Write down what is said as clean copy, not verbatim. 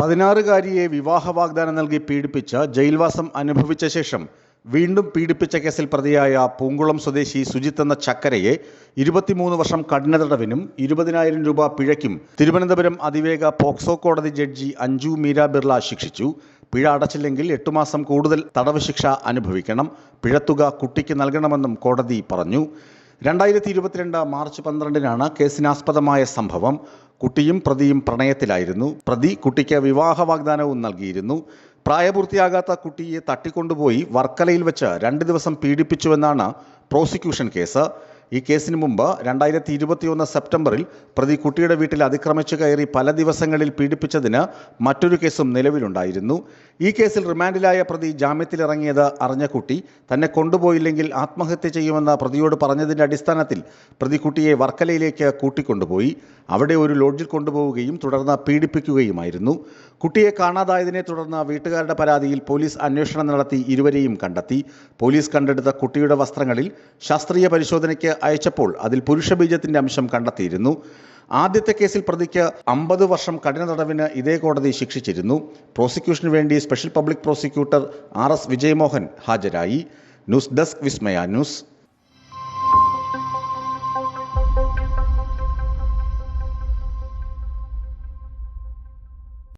16-കാരിയെ വിവാഹ വാഗ്ദാനം നൽകി പീഡിപ്പിച്ച് ജയിൽവാസം അനുഭവിച്ച ശേഷം വീണ്ടും പീഡിപ്പിച്ച കേസിൽ പ്രതിയായ പൂങ്കുളം സ്വദേശി സുജിത്ത് എന്ന ചക്കരയെ 23 വർഷം കഠിന തടവിനും 20,000 രൂപ പിഴയ്ക്കും തിരുവനന്തപുരം അതിവേഗ പോക്സോ കോടതി ജഡ്ജി അഞ്ജു മീര ബിർള ശിക്ഷിച്ചു. പിഴ അടച്ചില്ലെങ്കിൽ 8 മാസം കൂടുതൽ തടവ് ശിക്ഷ അനുഭവിക്കണം. പിഴത്തുക കുട്ടിക്ക് നൽകണമെന്നും കോടതി പറഞ്ഞു. 2022 മാർച്ച് 12-നാണ് കേസിനാസ്പദമായ സംഭവം. കുട്ടിയും പ്രതിയും പ്രണയത്തിലായിരുന്നു. പ്രതി കുട്ടിക്ക് വിവാഹ വാഗ്ദാനവും നൽകിയിരുന്നു. പ്രായപൂർത്തിയാകാത്ത കുട്ടിയെ തട്ടിക്കൊണ്ടുപോയി വർക്കലയിൽ വെച്ച് 2 ദിവസം പീഡിപ്പിച്ചുവെന്നാണ് പ്രോസിക്യൂഷൻ കേസ്. ഈ കേസിന് മുമ്പ് 2021 സെപ്റ്റംബറിൽ പ്രതി കുട്ടിയുടെ വീട്ടിൽ അതിക്രമിച്ചു കയറി പല ദിവസങ്ങളിൽ പീഡിപ്പിച്ചതിന് മറ്റൊരു കേസും നിലവിലുണ്ടായിരുന്നു. ഈ കേസിൽ റിമാൻഡിലായ പ്രതി ജാമ്യത്തിലിറങ്ങിയത് അറിഞ്ഞ കുട്ടി തന്നെ കൊണ്ടുപോയില്ലെങ്കിൽ ആത്മഹത്യ ചെയ്യുമെന്ന് പ്രതിയോട് പറഞ്ഞതിൻ്റെ അടിസ്ഥാനത്തിൽ പ്രതി കുട്ടിയെ വർക്കലയിലേക്ക് കൂട്ടിക്കൊണ്ടുപോയി. അവിടെ ഒരു ലോഡ്ജിൽ കൊണ്ടുപോവുകയും തുടർന്ന് പീഡിപ്പിക്കുകയുമായിരുന്നു. കുട്ടിയെ കാണാതായതിനെ തുടർന്ന് വീട്ടുകാരുടെ പരാതിയിൽ പോലീസ് അന്വേഷണം നടത്തി ഇരുവരെയും കണ്ടെത്തി. പോലീസ് കണ്ടെടുത്ത കുട്ടിയുടെ വസ്ത്രങ്ങളിൽ ശാസ്ത്രീയ പരിശോധനയ്ക്ക് അയച്ചപ്പോൾ അതിൽ പുരുഷബീജത്തിന്റെ അംശം കണ്ടെത്തിയിരുന്നു. ആദ്യത്തെ കേസിൽ പ്രതിക്ക് 50 വർഷം കഠിന തടവിന് ഇതേ കോടതി ശിക്ഷിച്ചിരുന്നു. പ്രോസിക്യൂഷന് വേണ്ടി special public prosecutor RS Vijayamohan ഹാജരായി. ന്യൂസ് ഡെസ്ക് വിസ്മയ ന്യൂസ്.